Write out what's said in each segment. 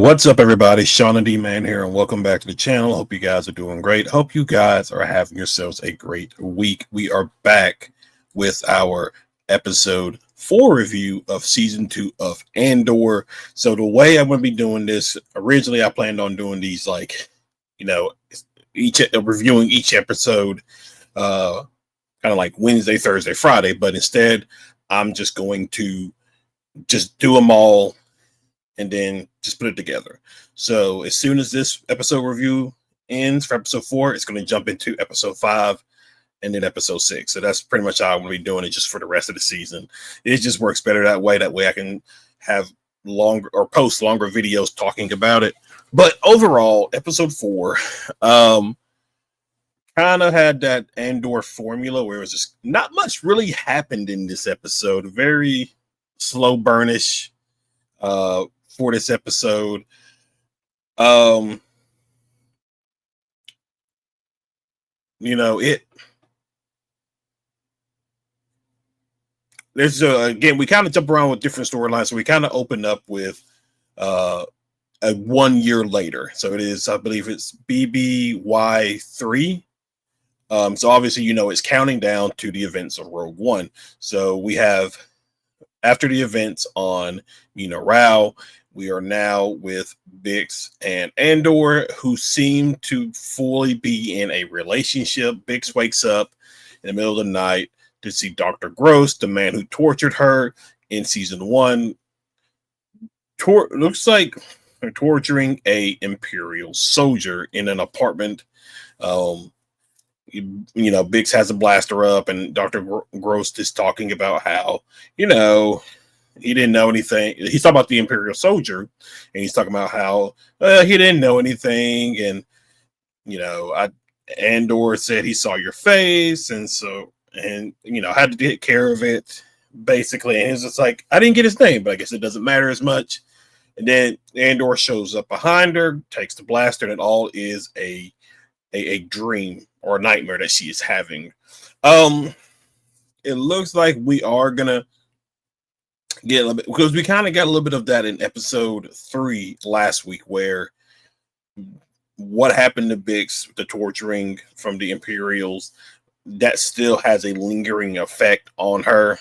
What's up, everybody? Sean and D Man here, and welcome back to the channel. Hope you guys are doing great. Hope you guys are having yourselves a great week. We are back with our episode 4 review of season 2 of Andor. So, the way I'm going to be doing this, originally, I planned on doing these each reviewing each episode, kind of like Wednesday, Thursday, Friday, but instead, I'm just going to just do them all and then just put it together. So as soon as this episode review ends for episode 4, it's going to jump into episode 5 and then episode 6. So that's pretty much how I'm going to be doing it just for the rest of the season. It just works better that way. That way I can have longer or post longer videos talking about it. But overall, episode 4 kind of had that Andor formula where it was just not much really happened in this episode. Very slow burnish for this episode. There's again, we kind of jump around with different storylines. So we kind of open up with a 1 year later. So it is, I believe it's BBY3. So obviously, it's counting down to the events of Rogue One. So we have, after the events on Rao, we are now with Bix and Andor, who seem to fully be in a relationship. Bix wakes up in the middle of the night to see Dr. Gross, the man who tortured her in season 1. Looks like they're torturing a Imperial soldier in an apartment. Bix has a blaster up, and Dr. Gross is talking about how, he didn't know anything. He's talking about the Imperial soldier, and he's talking about how he didn't know anything. And, Andor said he saw your face, and had to take care of it, basically. And it's just like, I didn't get his name, but I guess it doesn't matter as much. And then Andor shows up behind her, takes the blaster, and it all is a dream or a nightmare that she is having. It looks like we are going to get a little bit, because we kind of got a little bit of that in episode 3 last week, where what happened to Bix, the torturing from the Imperials, that still has a lingering effect on her,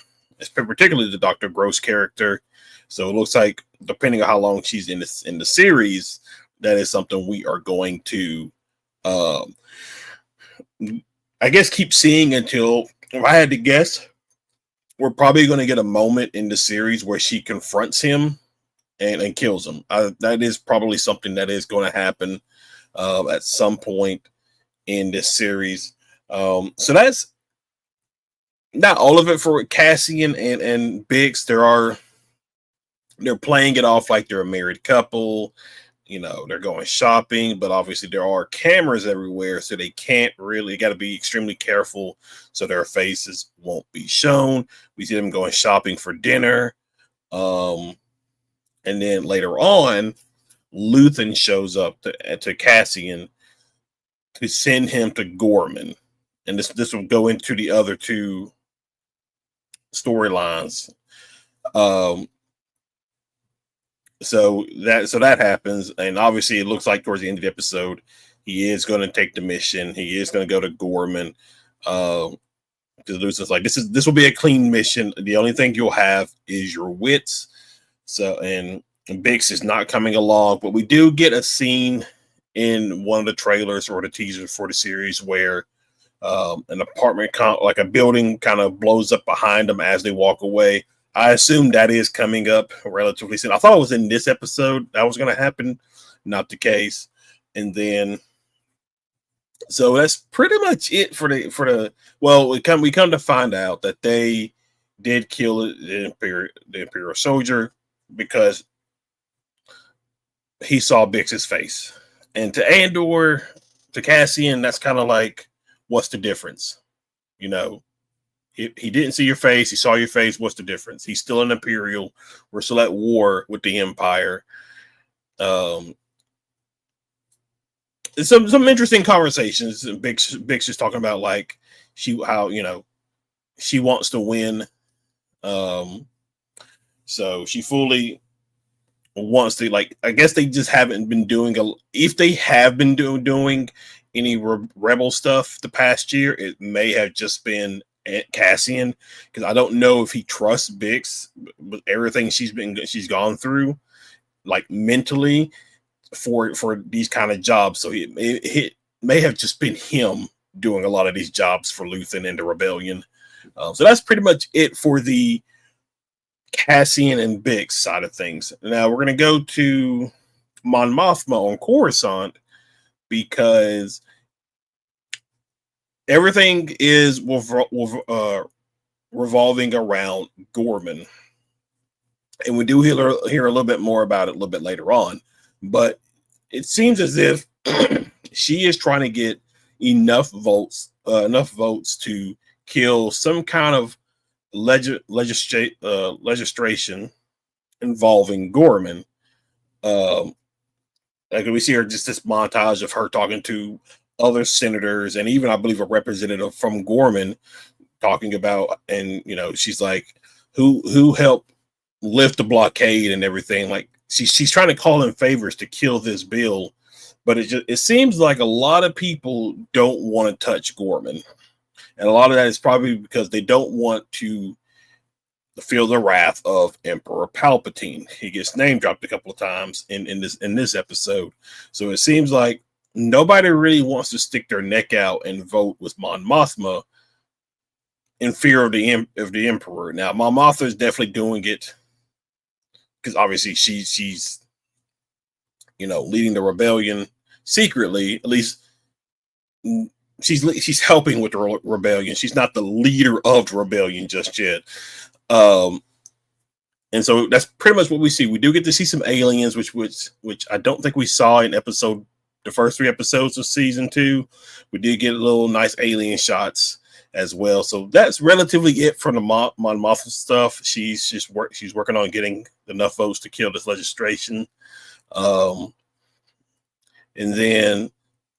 particularly the Dr. Gross character. So it looks like, depending on how long she's in the series, that is something we are going to, I guess, keep seeing until, if I had to guess, we're probably going to get a moment in the series where she confronts him and kills him. That is probably something that is going to happen at some point in this series. So that's not all of it for Cassian and Bix. They're playing it off like they're a married couple. They're going shopping, but obviously there are cameras everywhere, so they can't really, got to be extremely careful so their faces won't be shown. We see them going shopping for dinner. And then later on, Luthen shows up to Cassian to send him to Gorman. And this will go into the other two storylines. So that happens, and obviously it looks like towards the end of the episode, he is going to take the mission. He is going to go to Gorman. Lucian's like, this will be a clean mission. The only thing you'll have is your wits. So, and Bix is not coming along, but we do get a scene in one of the trailers or the teasers for the series where an apartment, like a building, kind of blows up behind them as they walk away. I assume that is coming up relatively soon. I thought it was in this episode that was going to happen. Not the case. And then, so that's pretty much it for the. Well, we come to find out that they did kill the Imperial soldier because he saw Bix's face. And to Andor, to Cassian, that's kind of like, what's the difference? He didn't see your face. He saw your face. What's the difference? He's still an Imperial. We're still at war with the Empire. Some interesting conversations. Bix is talking about like she wants to win. So she fully wants to, like, I guess they just haven't been doing if they have been doing any rebel stuff the past year, it may have just been Cassian, because I don't know if he trusts Bix with everything she's gone through, like mentally, for these kind of jobs. So it may have just been him doing a lot of these jobs for Luthen and the rebellion. So that's pretty much it for the Cassian and Bix side of things. Now we're going to go to Mon Mothma on Coruscant, because everything is revolving around Gorman. And we do hear a little bit more about it a little bit later on. But it seems as if she is trying to get enough votes to kill some kind of legislation involving Gorman. Like we see her, just this montage of her talking to other senators, and even I believe a representative from Gorman talking about, and she's like, who helped lift the blockade and everything. Like she's trying to call in favors to kill this bill, but it seems like a lot of people don't want to touch Gorman, and a lot of that is probably because they don't want to feel the wrath of Emperor Palpatine. He gets name dropped a couple of times in this episode, so it seems like nobody really wants to stick their neck out and vote with Mon Mothma in fear of the Emperor. Now, Mon Mothma is definitely doing it because obviously she's leading the rebellion secretly. At least she's helping with the rebellion. She's not the leader of the rebellion just yet. And so that's pretty much what we see. We do get to see some aliens, which I don't think we saw in the first 3 episodes of season 2. We did get a little nice alien shots as well. So that's relatively it for the Mon Mothma stuff. She's working on getting enough votes to kill this legislation. And then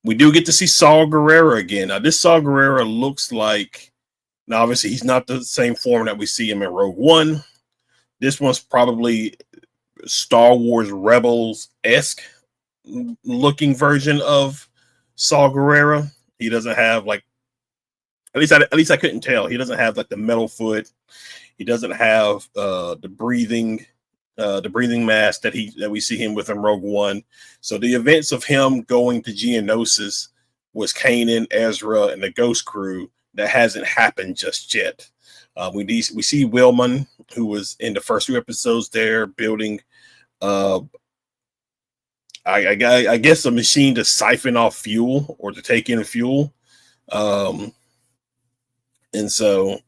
we do get to see Saw Gerrera again. Now, this Saw Gerrera looks like, now obviously he's not the same form that we see him in Rogue One. This one's probably Star Wars Rebels-esque looking version of Saw Gerrera. He doesn't have, like, at least I couldn't tell. He doesn't have like the metal foot. He doesn't have the breathing mask that we see him with in Rogue One. So the events of him going to Geonosis was Kanan, Ezra, and the Ghost Crew. That hasn't happened just yet. We see Willman, who was in the first 2 episodes there, building I guess a machine to siphon off fuel or to take in fuel. And so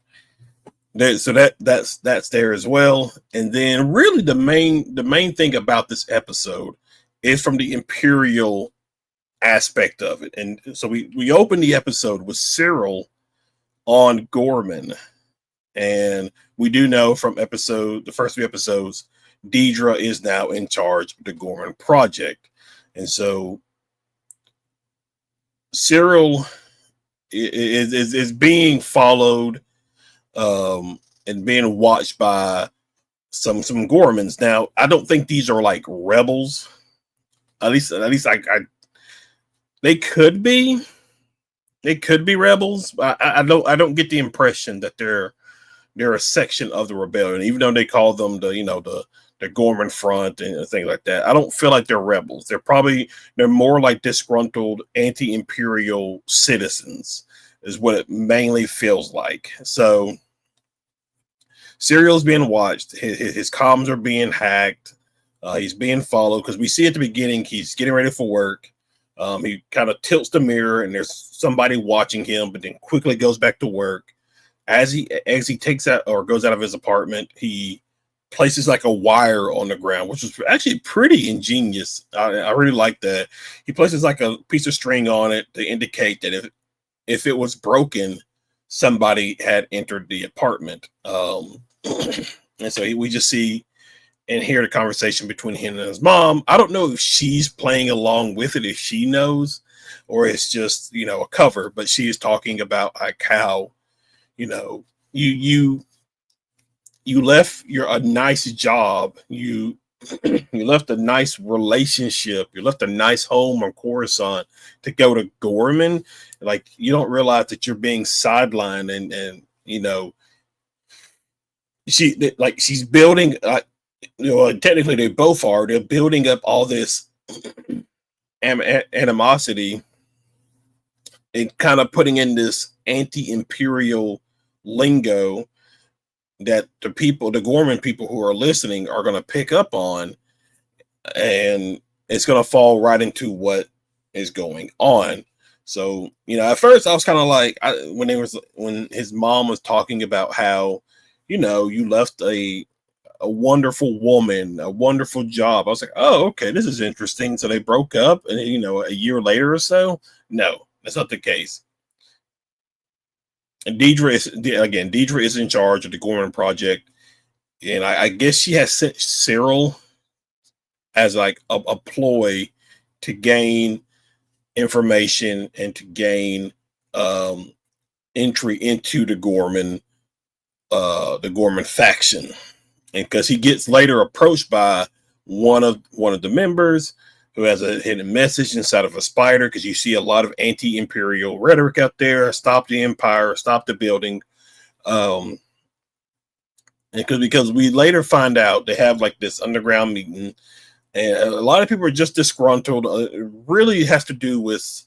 that's there as well. And then really the main thing about this episode is from the Imperial aspect of it. And so we open the episode with Cyril on Gorman. And we do know from the first 3 episodes, Deidre is now in charge of the Gorman project. And so Cyril is being followed and being watched by some Gormans. Now, I don't think these are like rebels. At least they could be. They could be rebels. I don't get the impression that they're a section of the rebellion, even though they call them the Gorman Front and things like that. I don't feel like they're rebels. They're more like disgruntled anti-imperial citizens, is what it mainly feels like. So Cyril's being watched. His comms are being hacked. He's being followed because we see at the beginning he's getting ready for work. He kind of tilts the mirror and there's somebody watching him, but then quickly goes back to work. As he takes out or goes out of his apartment, he places like a wire on the ground, which is actually pretty ingenious. I really like that. He places like a piece of string on it to indicate that if it was broken, somebody had entered the apartment. And so we just see and hear the conversation between him and his mom. I don't know if she's playing along with it, if she knows, or it's just, a cover, but she is talking about like how, you left a nice job. You You left a nice relationship. You left a nice home on Coruscant to go to Gorman. Like, you don't realize that you're being sidelined, and she's building. Technically they both are. They're building up all this animosity and kind of putting in this anti-imperial lingo that the Gorman people who are listening are going to pick up on, and it's going to fall right into what is going on. So, at first I was kind of like, when his mom was talking about how, you left a wonderful woman, a wonderful job. I was like, oh, okay, this is interesting. So they broke up, and a year later or so. No, that's not the case. And Deidre is in charge of the Gorman project, and I guess she has sent Cyril as like a ploy to gain information and to gain entry into the Gorman faction, and because he gets later approached by one of the members who has a hidden message inside of a spider, because you see a lot of anti-imperial rhetoric out there. Stop the empire, stop the building. And because we later find out they have like this underground meeting, and a lot of people are just disgruntled. It really has to do with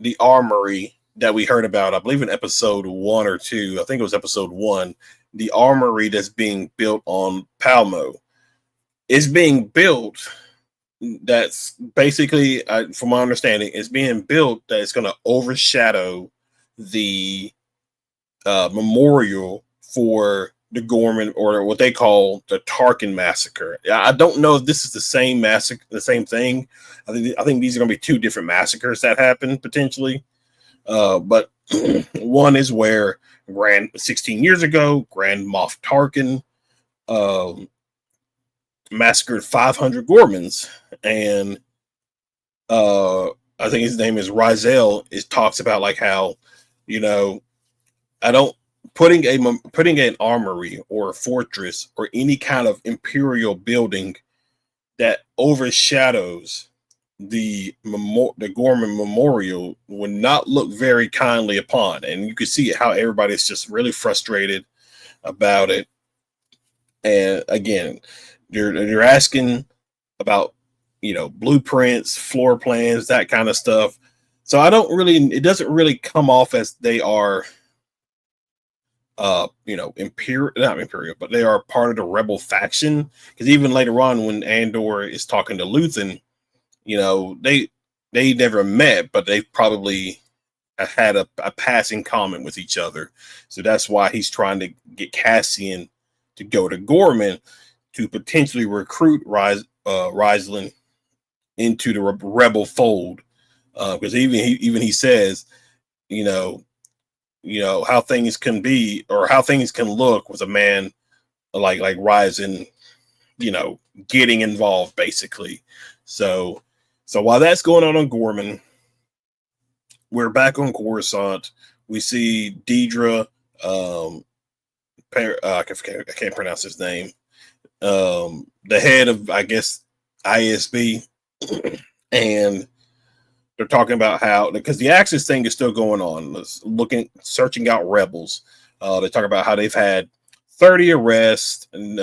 the armory that we heard about, I believe in episode 1 or 2. I think it was episode 1. The armory that's being built on Palmo is being built. That's basically, from my understanding, is being built that it's going to overshadow the memorial for the Gorman, or what they call the Tarkin massacre. I don't know if this is the same massacre, the same thing. I think these are going to be two different massacres that happen potentially. But one is where 16 years ago, Grand Moff Tarkin massacred 500 Gormans, and I think his name is Rizel. It talks about like how, I don't putting an armory or a fortress or any kind of imperial building that overshadows the Gorman Memorial would not look very kindly upon. And you can see how everybody's just really frustrated about it. And again, they're asking about, blueprints, floor plans, that kind of stuff. So it doesn't really come off as they are not imperial, but they are part of the rebel faction. Because even later on, when Andor is talking to Luthen, they never met, but they probably had a passing comment with each other. So that's why he's trying to get Cassian to go to Gorman to potentially recruit Rislin into the rebel fold. Because even he says, how things can be, or how things can look with a man like Ryzen, getting involved basically. So while that's going on Gorman, we're back on Coruscant. We see Deidre, I can't pronounce his name, the head of, I guess, ISB, and they're talking about how, because the Axis thing is still going on, searching out rebels. They talk about how they've had 30 arrests and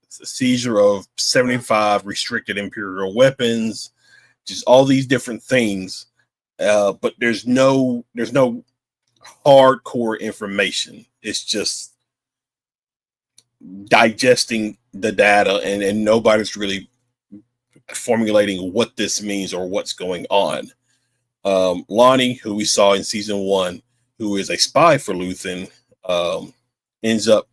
seizure of 75 restricted Imperial weapons, just all these different things. But there's no hardcore information. It's just digesting the data, and nobody's really formulating what this means or what's going on. Lonnie, who we saw in season 1, who is a spy for Luthen, ends up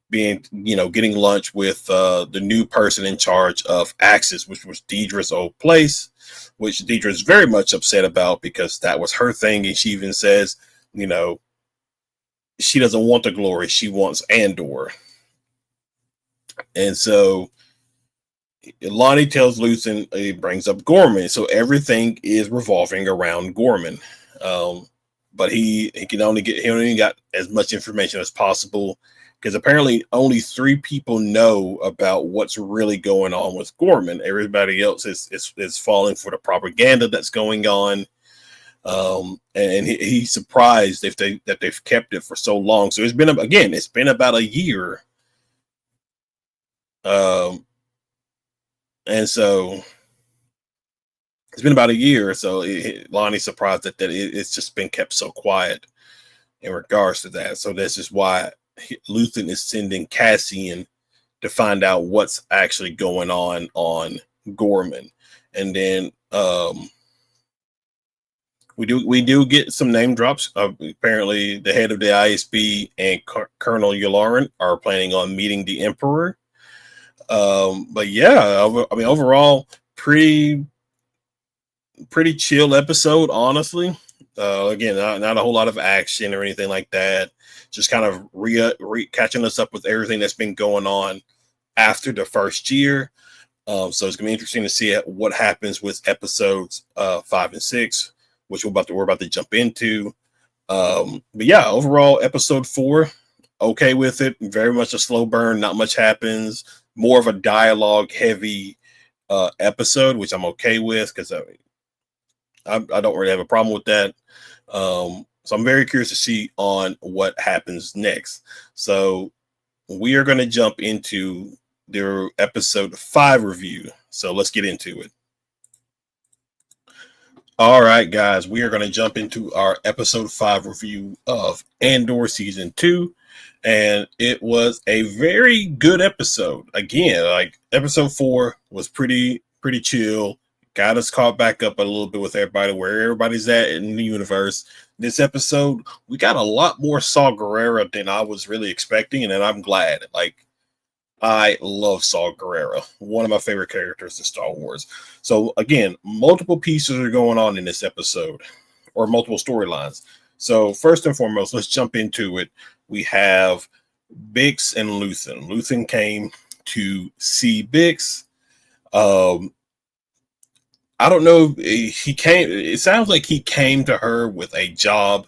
being, getting lunch with the new person in charge of Axis, which was Deidre's old place, which Deidre is very much upset about, because that was her thing. And she even says, she doesn't want the glory. She wants Andor. And so Lonnie tells Luthen, he brings up Gorman. So everything is revolving around Gorman. But he only got as much information as possible. because apparently only 3 people know about what's really going on with Gorman. Everybody else is falling for the propaganda that's going on. And he's surprised if they've kept it for so long. So it's been about a year. Um, and so it's been about a year. So Lonnie's surprised that it's just been kept so quiet in regards to that. So this is why Luthen is sending Cassian to find out what's actually going on Gorman. And then we do get some name drops. Apparently, the head of the ISB and Colonel Yularen are planning on meeting the Emperor. But yeah, I mean, overall, pretty chill episode, honestly. Again, not a whole lot of action or anything like that. Just kind of catching us up with everything that's been going on after the first year. So it's gonna be interesting to see what happens with episodes 5 and 6, which we're about to jump into. But yeah, overall, episode 4, okay with it. Very much a slow burn. Not much happens. More of a dialogue heavy episode, which I'm okay with because I don't really have a problem with that. So I'm very curious to see on what happens next. So we are going to jump into their episode 5 review. So let's get into it. All right, guys, we are going to jump into our episode 5 review of Andor season 2. And it was a very good episode. Again, like episode 4 was pretty chill. Got us caught back up a little bit with everybody, where everybody's at in the universe. This episode, we got a lot more Saw Gerrera than I was really expecting, and I'm glad. Like, I love Saw Gerrera, one of my favorite characters in Star Wars. So again, multiple pieces are going on in this episode, or multiple storylines. So first and foremost, let's jump into it. We have Bix and Luthen. Luthen came to see Bix. I don't know. He came. It sounds like he came to her with a job.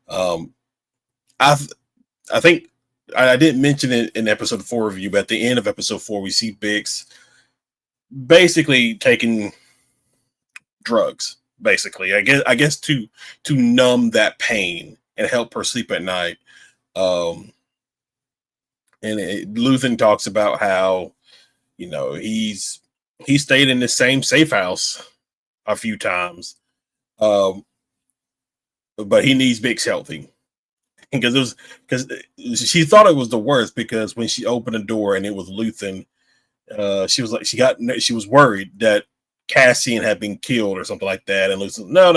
Um, I I think I didn't mention it in episode 4 review, but at the end of episode 4, we see Bix basically taking drugs. Basically, I guess to numb that pain and help her sleep at night. Um, and Luthen talks about how he stayed in the same safe house a few times, um, but he needs Bix healthy because she thought it was the worst because when she opened the door and it was Luthen, she was like she was worried that Cassian had been killed or something like that, and Luthen, no,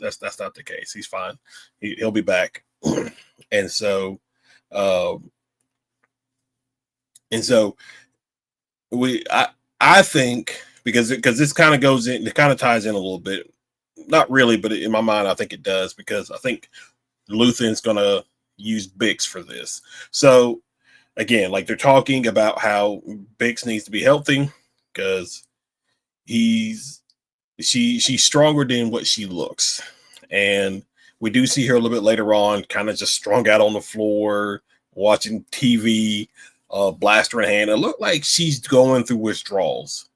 that's not the case. He's fine. He'll be back, and so. Um, and so I think because this kind of goes in, it kind of ties in a little bit, not really, but in my mind, I think it does because I think Luthen's gonna use Bix for this. So again, like they're talking about how Bix needs to be healthy because she's stronger than what she looks, and we do see her a little bit later on, kind of just strung out on the floor watching TV, blaster in hand. It looked like she's going through withdrawals.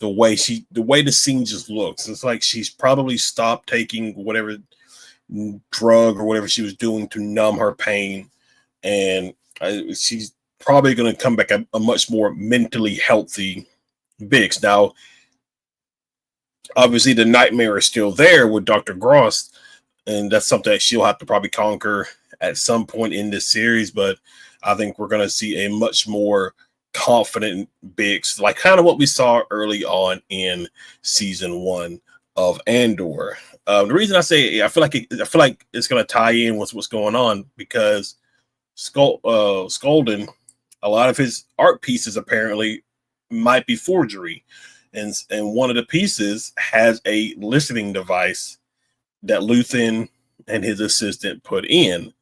The way the scene just looks, it's like she's probably stopped taking whatever drug or whatever she was doing to numb her pain, and she's probably going to come back a much more mentally healthy Bix. Now, obviously, the nightmare is still there with Dr. Gross, and that's something that she'll have to probably conquer at some point in this series, but I think we're going to see a much more confident Bix, like kind of what we saw early on in season 1 of Andor. The reason I say I feel like it's going to tie in with what's going on because Skolden, a lot of his art pieces apparently might be forgery, and one of the pieces has a listening device that Luthen and his assistant put in.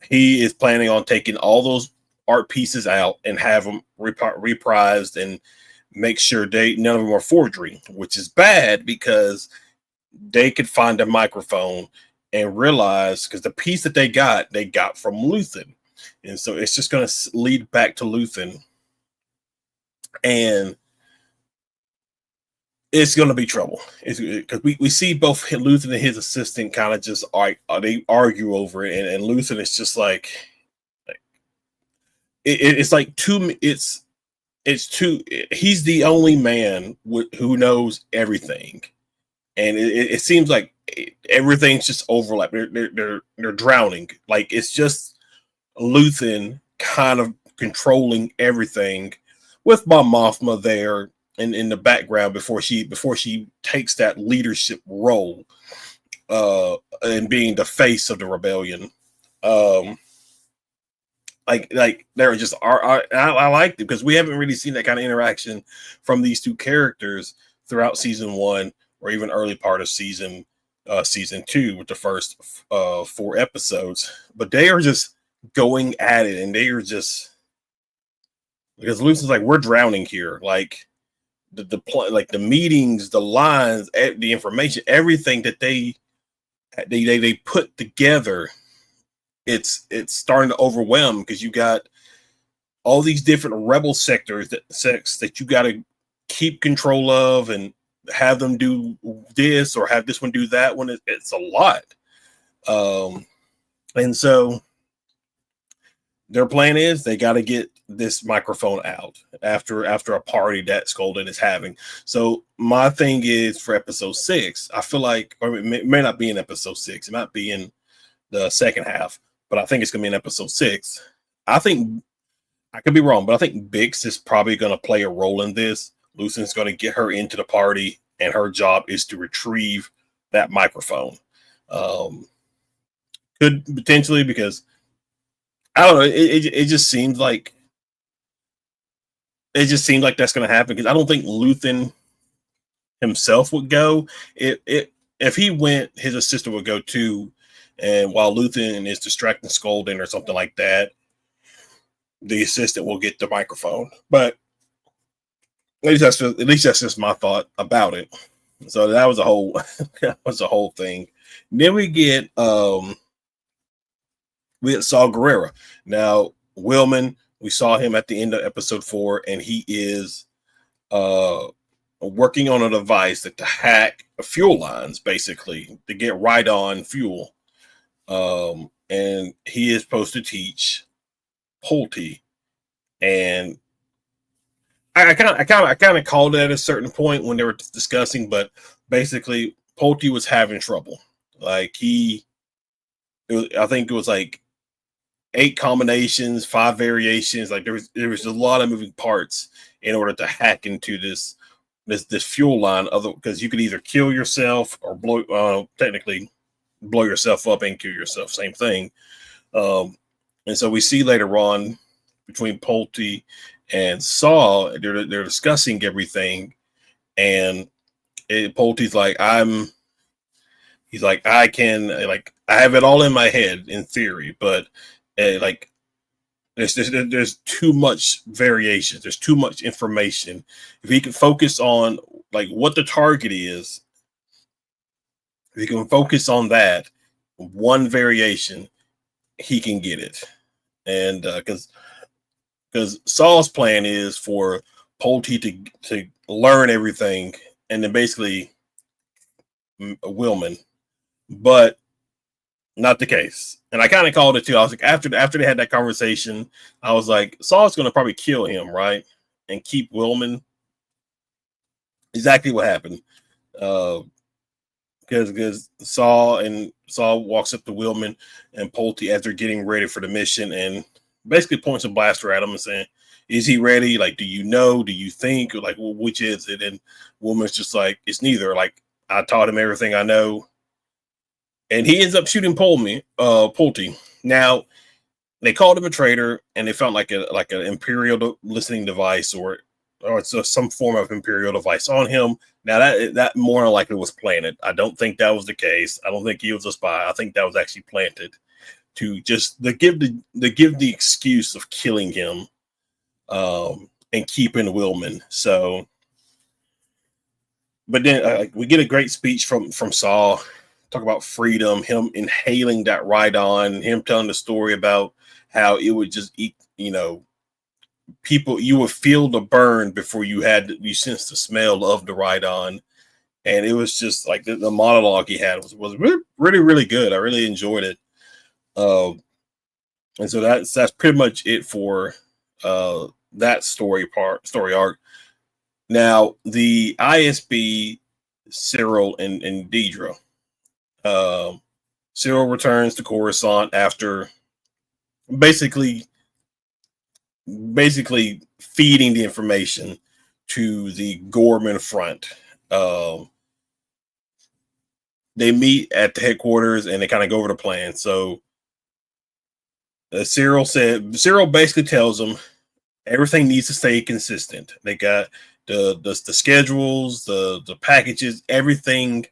He is planning on taking all those art pieces out and have them reprised and make sure none of them are forgery, which is bad because they could find a microphone and realize because the piece that they got from Luthen. And so it's just going to lead back to Luthen, and it's going to be trouble. It's because we see both Luthen and his assistant kind of just they argue over it, and Luthen is just like it's like too it's too he's the only man who knows everything, and it seems like everything's just overlap. They're drowning. Like it's just Luthen kind of controlling everything with Mon Mothma there in the background before she takes that leadership role and being the face of the rebellion. Like they're just I like it because we haven't really seen that kind of interaction from these two characters throughout season one or even early part of season two with the first 4 episodes. But they are just going at it, and they are just because Lucy's like, we're drowning here. Like like the meetings, the lines, the information, everything that they put together, it's starting to overwhelm because you got all these different rebel sectors that you got to keep control of and have them do this or have this one do that one. It's a lot. And so their plan is they got to get this microphone out after a party that Skolden is having. So my thing is for episode 6, I feel like, or it may not be in episode 6, it might be in the second half, but I think it's going to be in episode 6. I think I could be wrong, but I think Bix is probably going to play a role in this. Lucian's going to get her into the party, and her job is to retrieve that microphone. Could potentially, because I don't know. It just seems like that's going to happen because I don't think Luthen himself would go. If he went, his assistant would go too. And while Luthen is distracting Skolden or something like that, the assistant will get the microphone. But at least that's just my thought about it. So that was a whole thing. Then we get Saw Gerrera. Now Willman, we saw him at the end of episode 4, and he is working on a device that to hack fuel lines, basically to get right on fuel. And he is supposed to teach Polty, and I kind of called it at a certain point when they were discussing, but basically Polty was having trouble. Like I think it was like 8 combinations, 5 variations. Like there was a lot of moving parts in order to hack into this fuel line. Because you could either kill yourself or technically blow yourself up and kill yourself. Same thing. And so we see later on between Polty and Saw, they're discussing everything, and Polty's like, I have it all in my head in theory, but like there's too much variation, there's too much information. If he can focus on like what the target is, if he can focus on that one variation, he can get it. And because Saul's plan is for Polty to learn everything and then basically Willman, but not the case. And I kind of called it too. I was like, after they had that conversation, I was like, Saul's going to probably kill him, right, and keep Willman. Exactly what happened. Because Saul walks up to Willman and Polty as they're getting ready for the mission, and basically points a blaster at him and saying, "Is he ready? Like, do you know? Do you think? Or like, well, which is it?" And Willman's just like, "It's neither. Like, I taught him everything I know." And he ends up shooting Polty. Now, they called him a traitor, and they found like an Imperial listening device, or it's some form of Imperial device on him. Now that more than likely was planted. I don't think that was the case. I don't think he was a spy. I think that was actually planted to give the excuse of killing him, and keeping Willman. So, but then we get a great speech from Saul. Talk about freedom, him inhaling that ride on, him telling the story about how it would just eat, people, you would feel the burn before you sense the smell of the Rhydon. And it was just like the monologue he had was really, really, really good. I really enjoyed it. And so that's pretty much it for that story arc. Now the ISB, Cyril and Deidre. Cyril returns to Coruscant after basically feeding the information to the Gorman front. They meet at the headquarters and they kind of go over the plan. So Cyril basically tells them everything needs to stay consistent. They got the schedules, the packages, everything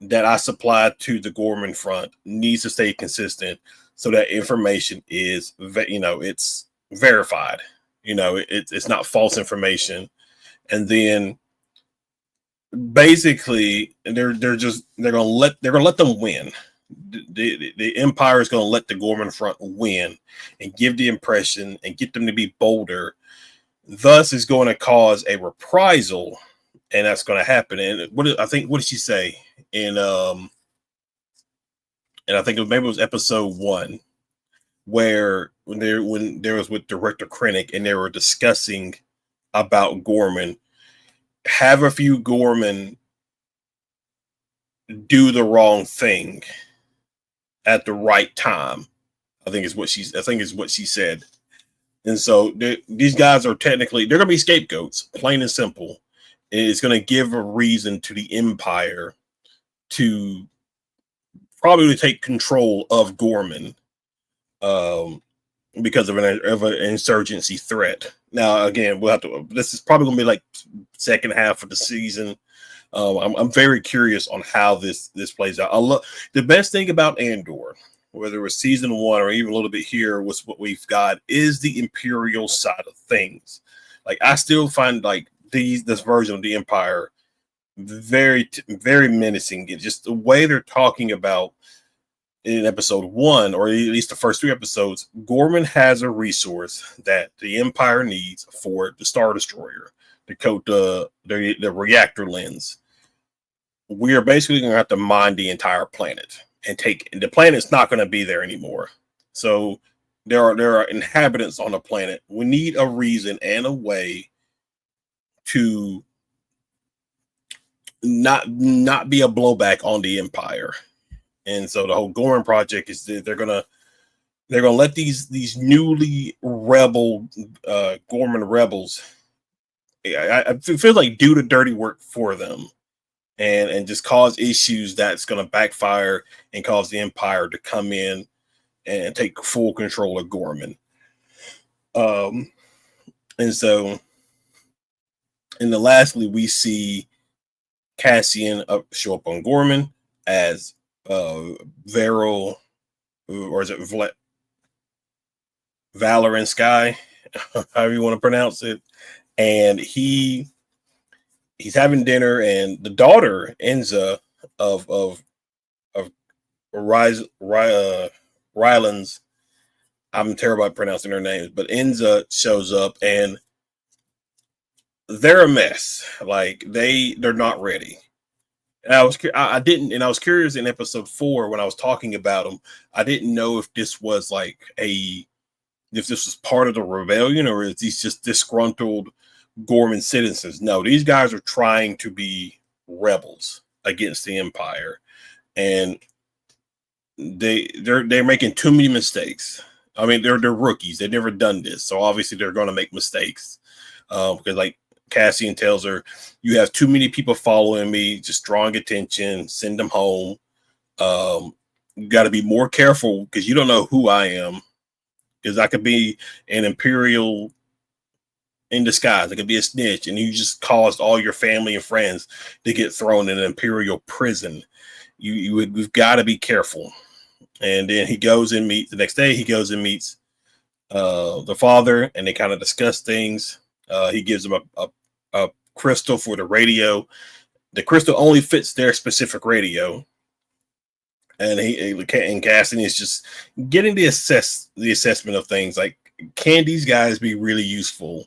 that I supplied to the Gorman front needs to stay consistent, so that information is, it's verified. It's not false information. And then basically they're gonna let them win. The Empire is going to let the Gorman front win and give the impression and get them to be bolder. Thus is going to cause a reprisal, and that's going to happen. And what did she say in and I think maybe it was episode 1, where when there was with Director Krennic and they were discussing about Gorman, have a few Gorman do the wrong thing at the right time. I think is what she said. And so these guys are they're going to be scapegoats, plain and simple. And it's going to give a reason to the Empire to probably take control of Gorman, because of an insurgency threat. Now, again, this is probably going to be like second half of the season. I'm very curious on how this plays out. The best thing about Andor, whether it was season 1 or even a little bit here, was what we've got is the Imperial side of things. Like, I still find like this version of the Empire very, very menacing. It's just the way they're talking about in episode 1, or at least the first 3 episodes, Gorman has a resource that the Empire needs for the Star Destroyer, the reactor lens. We are basically going to have to mine the entire planet and the planet's not going to be there anymore. So there are inhabitants on the planet. We need a reason and a way to not be a blowback on the Empire. And so the whole Gorman project is that they're gonna let these newly rebel Gorman rebels, I feel like, do the dirty work for them and just cause issues that's going to backfire and cause the Empire to come in and take full control of Gorman. And so, and then lastly, we see Cassian show up on Gorman as Varel, or is it Valorant Sky, however you want to pronounce it. And he's having dinner, and the daughter Enza of Rylands, I'm terrible at pronouncing her names, but Enza shows up and they're a mess. Like they're not ready. And I was curious in episode 4 when I was talking about them. I didn't know if this was if this was part of the rebellion, or is these just disgruntled Gorman citizens. No, these guys are trying to be rebels against the Empire, and they're making too many mistakes. I mean, they're rookies. They've never done this, so obviously they're going to make mistakes. Because like Cassian tells her, you have too many people following me, just drawing attention. Send them home. You got to be more careful because you don't know who I am. Because I could be an Imperial in disguise. I could be a snitch, and you just caused all your family and friends to get thrown in an Imperial prison. We've got to be careful. And then he goes and meets the next day. He goes and meets the father, and they kind of discuss things. He gives him a crystal for the radio. The crystal only fits their specific radio. and and Cassidy is just getting the assessment of things. Like, can these guys be really useful,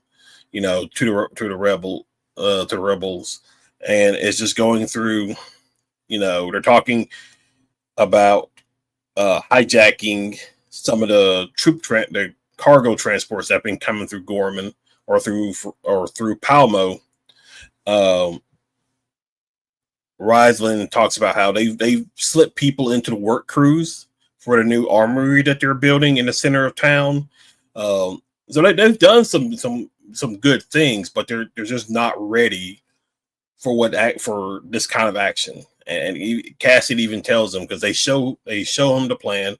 to the rebels? And it's just going through. They're talking about hijacking some of the cargo transports that have been coming through Gorman or through Palmo. Um, Riesland talks about how they've slipped people into the work crews for the new armory that they're building in the center of town. So they've done some good things, but they're just not ready for this kind of action. And Cassidy even tells them, because they show him the plan.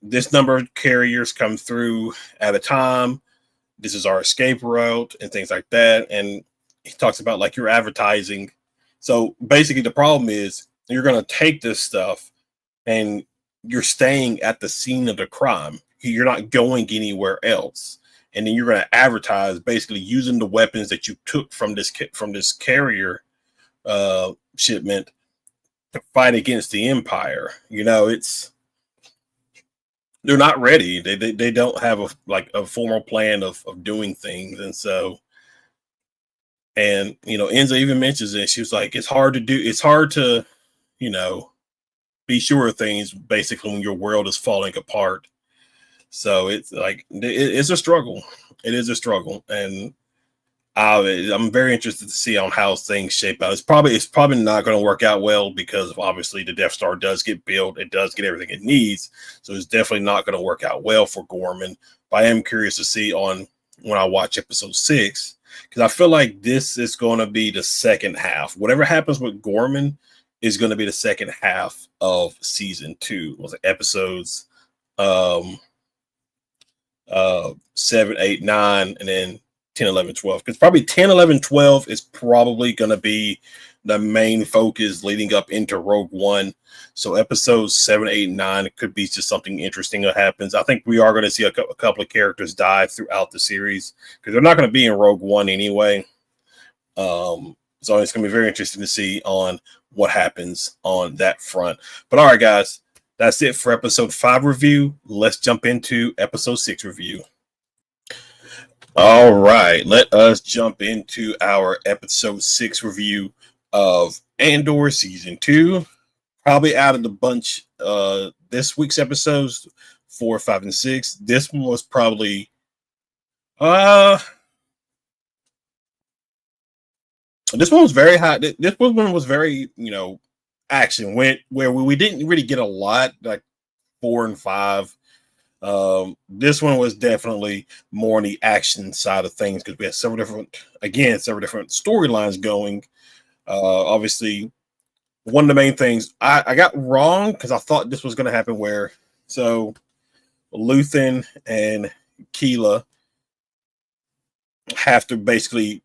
This number of carriers come through at a time. This is our escape route and things like that. And he talks about, like, your advertising. So basically, the problem is you're going to take this stuff and you're staying at the scene of the crime. You're not going anywhere else. And then you're going to advertise basically using the weapons that you took from this carrier shipment to fight against the Empire. They're not ready. They don't have a formal plan of doing things. And so, and Enza even mentions it. She was like, it's hard to be sure of things basically when your world is falling apart. So it's like it's a struggle. It is a struggle, and I'm very interested to see on how things shape out. It's probably not going to work out well, because obviously the Death Star does get built. It does get everything it needs, so it's definitely not going to work out well for Gorman. But I am curious to see when I watch episode 6, because I feel like this is going to be the second half. Whatever happens with Gorman is going to be the second half of season 2. Was it episodes 7, 8, 9, and then 10, 11, 12. Because probably 10, 11, 12 is probably going to be the main focus leading up into Rogue One. So episodes 7, 8, 9 could be just something interesting that happens. I think we are going to see a couple of characters die throughout the series, because they're not going to be in Rogue One anyway. So it's going to be very interesting to see on what happens on that front. But all right, guys, that's it for episode 5 review. Let's jump into episode 6 review. All right, let us jump into our episode 6 review of Andor season 2. Probably out of the bunch, this week's episodes 4, 5, and 6. This one was probably this one was very hot. This one was very, action went where we didn't really get a lot, like 4 and 5. This one was definitely more on the action side of things, because we had several different storylines going. Obviously, one of the main things I got wrong, because I thought this was going to happen where Luthen and Keela have to basically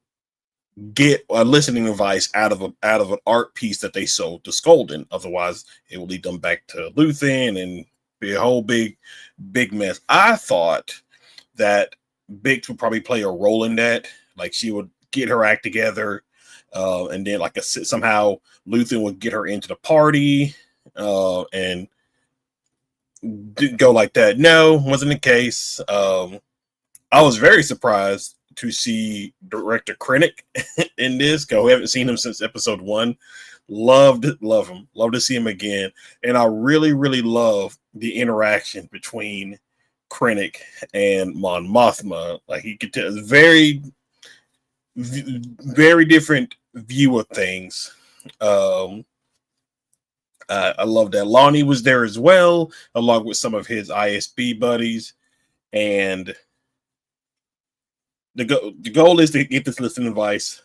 get a listening device out of an art piece that they sold to Skolden. Otherwise, it will lead them back to Luthen and be a whole big mess. I thought that Bix would probably play a role in that. Like, she would get her act together, and then somehow Luthen would get her into the party, and go like that. No, wasn't the case. I was very surprised to see director Krennic in this. We haven't seen him since episode 1. Love him. Love to see him again. And I really, really love the interaction between Krennic and Mon Mothma. Like, he could tell very, very different view of things. I love that Lonnie was there as well, along with some of his ISB buddies. And the goal is to get this listening device.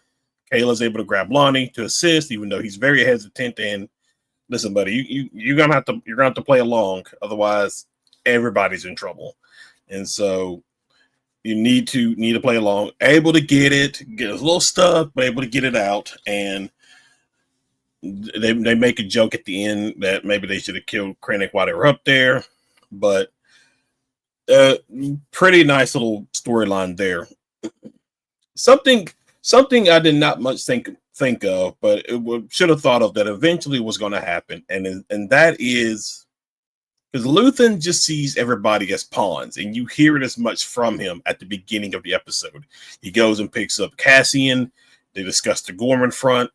Kayla's able to grab Lonnie to assist, even though he's very hesitant. And listen, buddy, you're gonna have to play along, otherwise everybody's in trouble. And so you need to play along. Able to get a little stuck, but able to get it out. And they make a joke at the end that maybe they should have killed Krennic while they were up there, but pretty nice little storyline there. Something I did not much think think of, but should have thought of that eventually was going to happen, and that is because Luthen just sees everybody as pawns, and you hear it as much from him at the beginning of the episode. He goes and picks up Cassian. They discuss the Gorman front.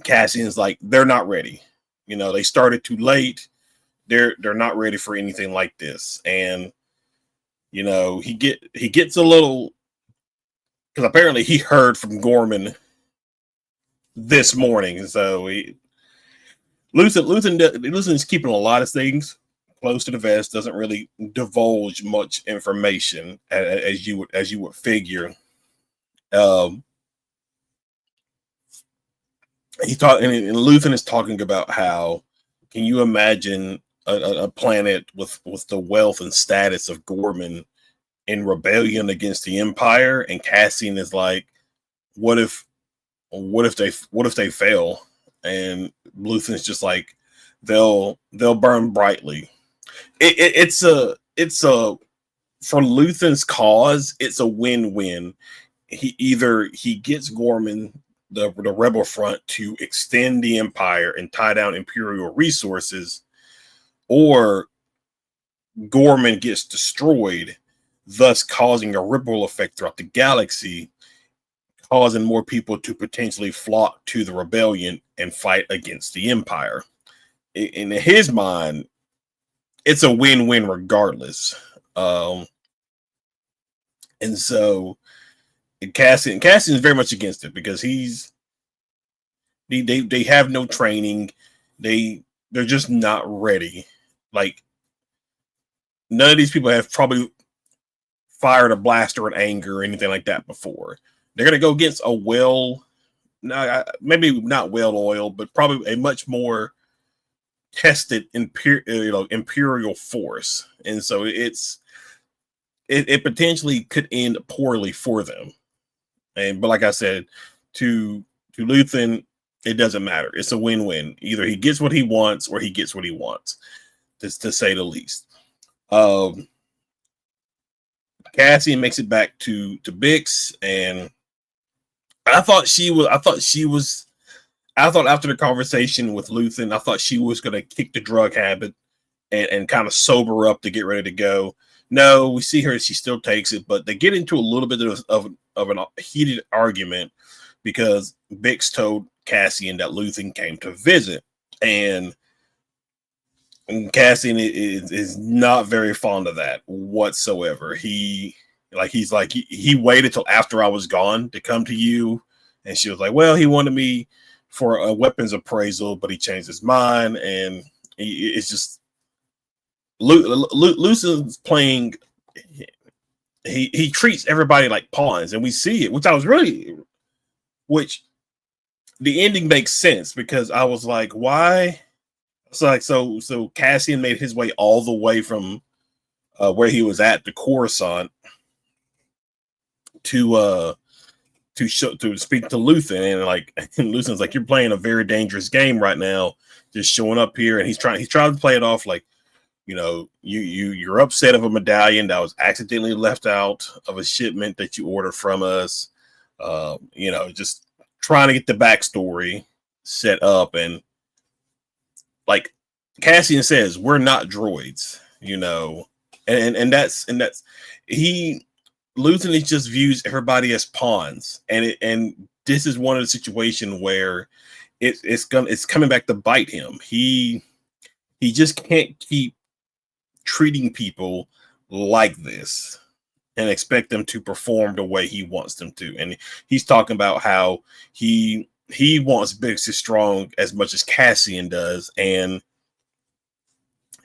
Cassian's like, they're not ready. They started too late. They're not ready for anything like this, and he gets a little because apparently he heard from Gorman this morning, so Luthen's keeping a lot of things close to the vest. Doesn't really divulge much information as you would figure. He thought, and Luthen is talking about how can you imagine a planet with the wealth and status of Gorman in rebellion against the Empire, and Cassian is like, what if they fail? And Luthen's just like, they'll burn brightly. It's a for Luthen's cause, it's a win-win. He gets Gorman, the rebel front, to extend the Empire and tie down Imperial resources, or Gorman gets destroyed, thus causing a ripple effect throughout the galaxy, causing more people to potentially flock to the rebellion and fight against the Empire. In his mind, it's a win-win regardless. And so Cassian is very much against it because they have no training. They're just not ready. Like, none of these people have probably fired a blaster in anger or anything like that before. They're going to go against maybe not well-oiled, but probably a much more tested imperial force. And so it potentially could end poorly for them. But like I said, to Luthen, it doesn't matter. It's a win-win. Either he gets what he wants or he gets what he wants, just to say the least. Cassian makes it back to Bix, and I thought after the conversation with Luthen, I thought she was going to kick the drug habit and kind of sober up to get ready to go. No, we see her, she still takes it, but they get into a little bit of a heated argument because Bix told Cassian that Luthen came to visit, and Cassian is not very fond of that whatsoever. He's like he waited till after I was gone to come to you, and she was like, well, he wanted me for a weapons appraisal, but he changed his mind, and it's just Lucian's playing. He treats everybody like pawns, and we see it, which the ending makes sense because I was like, why? It's like so Cassian made his way all the way from where he was at, the Coruscant, to speak to Luthen, and Luthen's like, you're playing a very dangerous game right now, just showing up here, and he's trying to play it off like, you're upset of a medallion that was accidentally left out of a shipment that you ordered from us, just trying to get the backstory set up. And like Cassian says, we're not droids, and that's Luthen just views everybody as pawns, and this is one of the situations where it's coming back to bite him. He just can't keep treating people like this and expect them to perform the way he wants them to. And he's talking about how he wants Bix as strong as much as Cassian does, and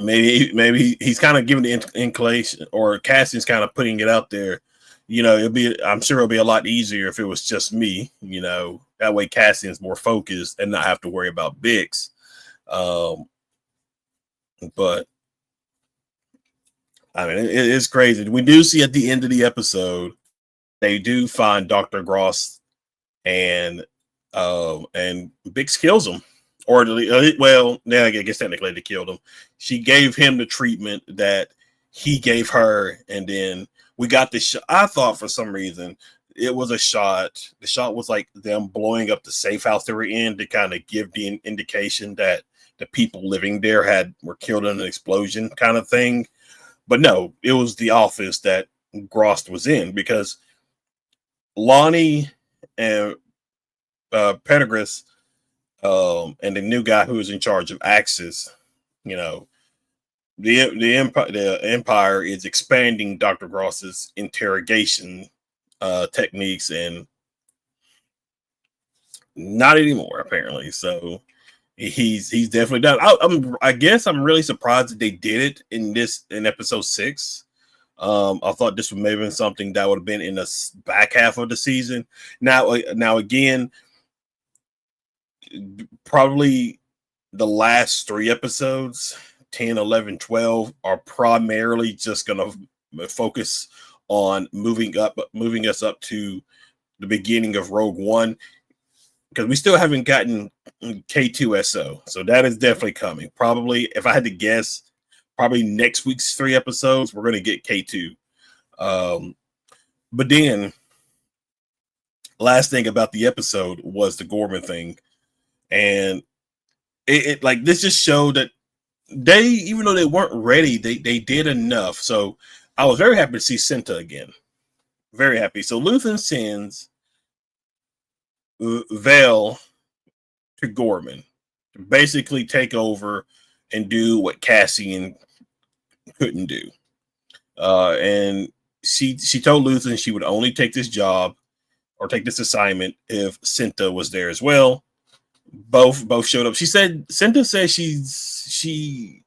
maybe he's kind of giving the inclination, or Cassian's kind of putting it out there. I'm sure it'll be a lot easier if it was just me, that way Cassian's more focused and not have to worry about Bix. But I mean, it's crazy. We do see at the end of the episode, they do find Dr. Gross, and Bix kills him. I guess technically they killed him. She gave him the treatment that he gave her, and then we got this. I thought for some reason it was a shot. The shot was like them blowing up the safe house they were in to kind of give the indication that the people living there were killed in an explosion kind of thing. But no, it was the office that Grost was in, because Lonnie and Pendergrass, and the new guy who was in charge of Axis, you know, the Empire is expanding Dr. Gross's interrogation techniques, and not anymore apparently. So he's definitely done. I guess I'm really surprised that they did it in episode 6. I thought this would maybe been something that would have been in the back half of the season. Now again, probably the last 3 episodes, 10, 11, 12, are primarily just going to focus on moving us up to the beginning of Rogue One, because we still haven't gotten K2SO. So that is definitely coming. Probably, if I had to guess, probably next week's 3 episodes, we're going to get K2. But then, last thing about the episode was the Gorman thing. And it like, this just showed that they, even though they weren't ready, they did enough. So I was very happy to see Cinta again. Very happy. So Luthen sends Vel to Gorman to basically take over and do what Cassian couldn't do. And she told Luthen she would only take this job or take this assignment if Cinta was there as well. Both showed up. She said Cinta said she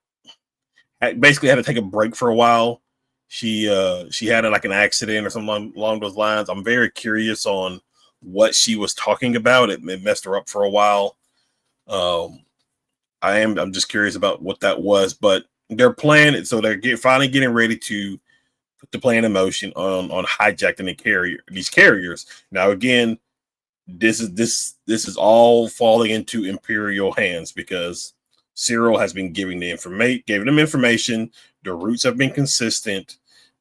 basically had to take a break for a while. She had like an accident or something along those lines. I'm very curious on what she was talking about. It messed her up for a while. I'm just curious about what that was, but their plan, so they're finally getting ready to put the plan in motion on hijacking these carriers. Now again, this is all falling into Imperial hands, because Cyril has been giving them information. The routes have been consistent.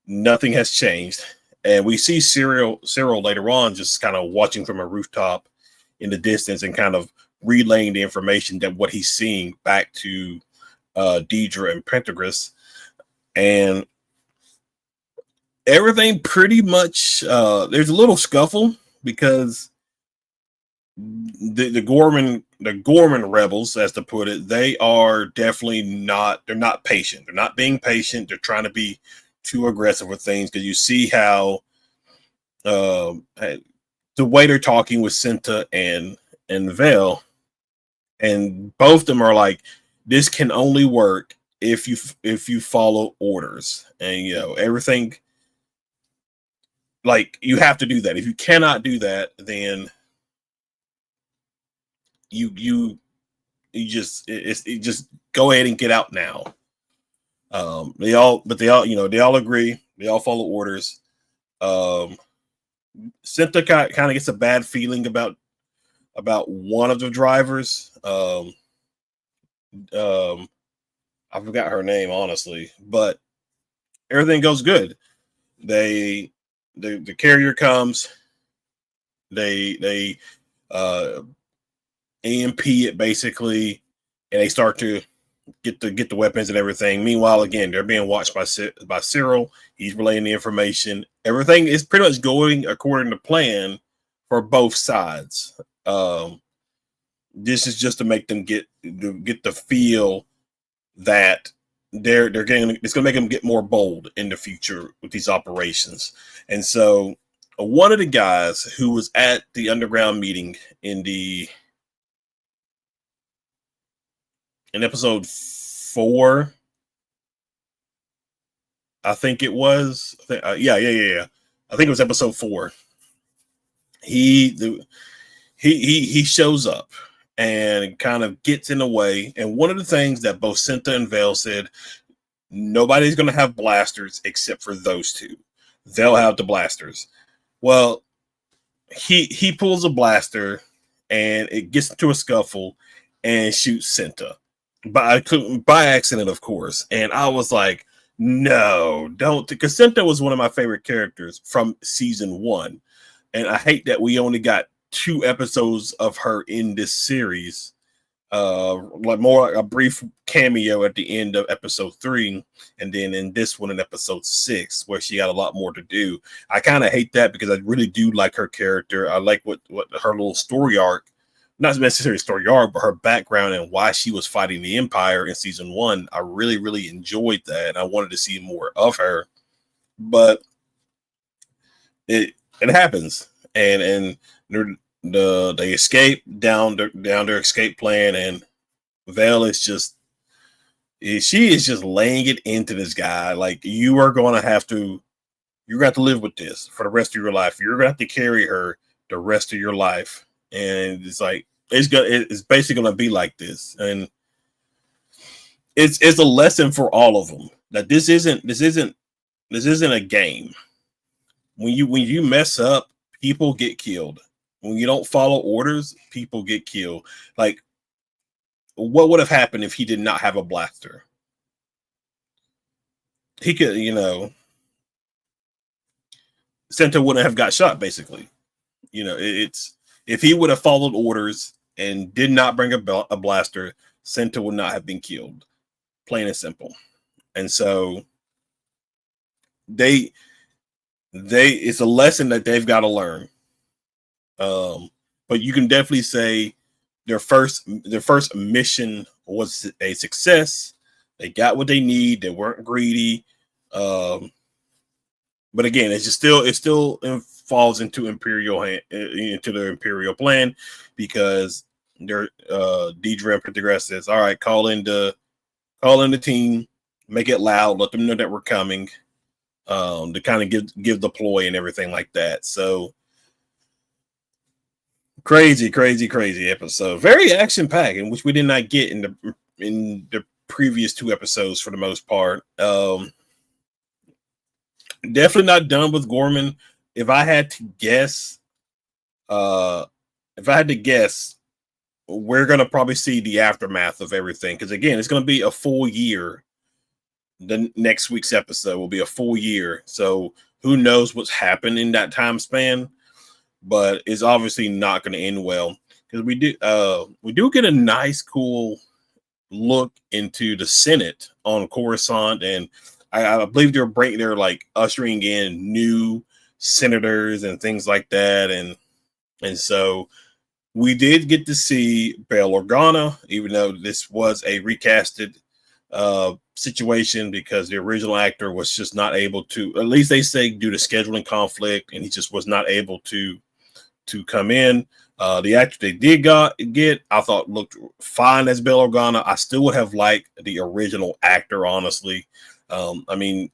Nothing has changed. And we see Cyril later on just kind of watching from a rooftop in the distance and kind of relaying the information that what he's seeing back to Deidre and Pendergrass. And everything pretty much, there's a little scuffle because the Gorman rebels, as to put it, they are definitely they're not patient. They're not being patient. They're trying to be too aggressive with things, because you see how the way they're talking with Cinta and Vel, and both of them are like, this can only work if you follow orders, and everything, like, you have to do that. If you cannot do that, then you just go ahead and get out now. They all agree. They all follow orders. Cinta kind of gets a bad feeling about one of the drivers. I forgot her name, honestly, but everything goes good. The carrier comes. They AMP it basically, and they start to get the weapons and everything. Meanwhile, again, they're being watched by Cyril. He's relaying the information. Everything is pretty much going according to plan for both sides. This is just to make them get the feel that they're getting. It's going to make them get more bold in the future with these operations. And so, one of the guys who was at the underground meeting in episode 4, I think it was. Yeah. I think it was episode 4. He shows up and kind of gets in the way. And one of the things that both Cinta and Vel said, nobody's going to have blasters except for those two. They'll have the blasters. Well, he pulls a blaster and it gets into a scuffle and shoots Cinta by accident, of course. And I was like, no, don't, because Cinta was one of my favorite characters from season 1. And I hate that we only got 2 episodes of her in this series. Like more like a brief cameo at the end of episode 3, and then in this one in episode 6, where she got a lot more to do. I kind of hate that because I really do like her character. I like what her little story arc, not necessarily story arc, but her background and why she was fighting the Empire in season 1. I really, really enjoyed that, and I wanted to see more of her. But it happens, and they escape down their escape plan, and Vale is just she is just laying it into this guy. Like, you are going to have to live with this for the rest of your life. You're going to have to carry her the rest of your life, and it's like it's basically going to be like this, and it's a lesson for all of them that this isn't a game. When you mess up, people get killed. When you don't follow orders, people get killed. Like, what would have happened if he did not have a blaster? He could, Senta wouldn't have got shot, basically. It's if he would have followed orders and did not bring a blaster, Senta would not have been killed. Plain and simple. And so it's a lesson that they've got to learn. But you can definitely say their first mission was a success. They got what they need. They weren't greedy. But again, it still falls into their Imperial plan, because their Deidre Pendergrass says, all right, call in the team, make it loud, let them know that we're coming, to kind of give the ploy and everything like that. So crazy episode, very action packed, in which we did not get in the previous 2 episodes for the most part. Definitely not done with Gorman. If I had to guess, we're gonna probably see the aftermath of everything, because again, it's gonna be a full year. The next week's episode will be a full year, so who knows what's happened in that time span. But it's obviously not going to end well, because we do get a nice, cool look into the Senate on Coruscant, and I believe they're like ushering in new senators and things like that, and so we did get to see Bail Organa, even though this was a recasted situation, because the original actor was just not able to, at least they say, due to scheduling conflict, and he just was not able to come in. The actor they did get, I thought looked fine as Bail Organa. I still would have liked the original actor, honestly. I mean,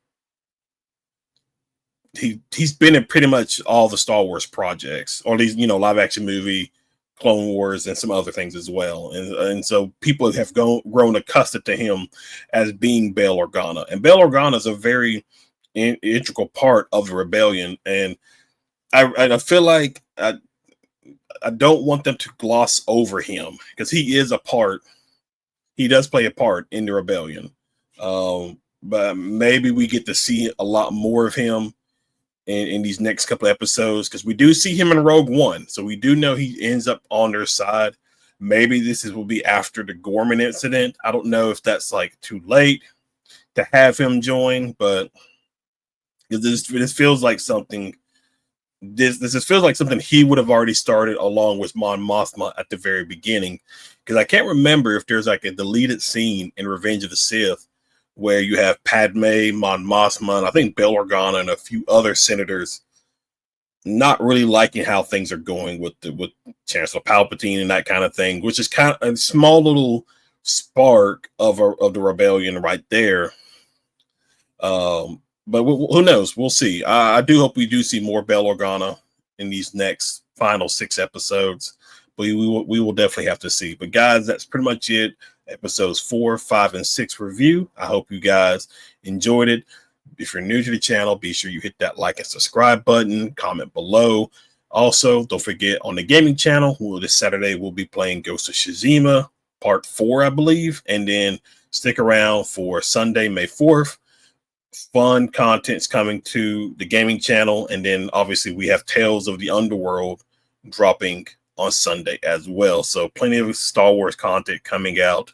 he's been in pretty much all the Star Wars projects, or these live action movie, Clone Wars, and some other things as well. And so people have grown accustomed to him as being Bail Organa, and Bail Organa is a very integral part of the rebellion. And I feel like I don't want them to gloss over him, because he does play a part in the rebellion. But maybe we get to see a lot more of him in these next couple of episodes, because we do see him in Rogue One, so we do know he ends up on their side. Maybe will be after the Gorman incident. I don't know if that's like too late to have him join, but this feels like something. This feels like something he would have already started along with Mon Mothma at the very beginning, because I can't remember if there's like a deleted scene in Revenge of the Sith where you have Padme, Mon Mothma, and I think Bail Organa and a few other senators not really liking how things are going with Chancellor Palpatine and that kind of thing, which is kind of a small little spark of the rebellion right there. But who knows? We'll see. I do hope we do see more Bail Organa in these next final 6 episodes. But we will definitely have to see. But guys, that's pretty much it. Episodes 4, 5, and 6 review. I hope you guys enjoyed it. If you're new to the channel, be sure you hit that like and subscribe button. Comment below. Also, don't forget, on the gaming channel, this Saturday we'll be playing Ghost of Tsushima Part 4, I believe. And then stick around for Sunday, May 4th. fun contents coming to the gaming channel. And then obviously we have Tales of the Underworld dropping on Sunday as well. So plenty of Star Wars content coming out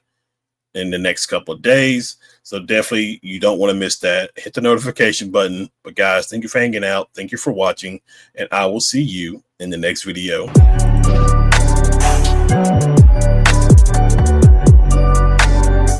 in the next couple of days. So definitely you don't want to miss that. Hit the notification button. But guys, thank you for hanging out. Thank you for watching. And I will see you in the next video.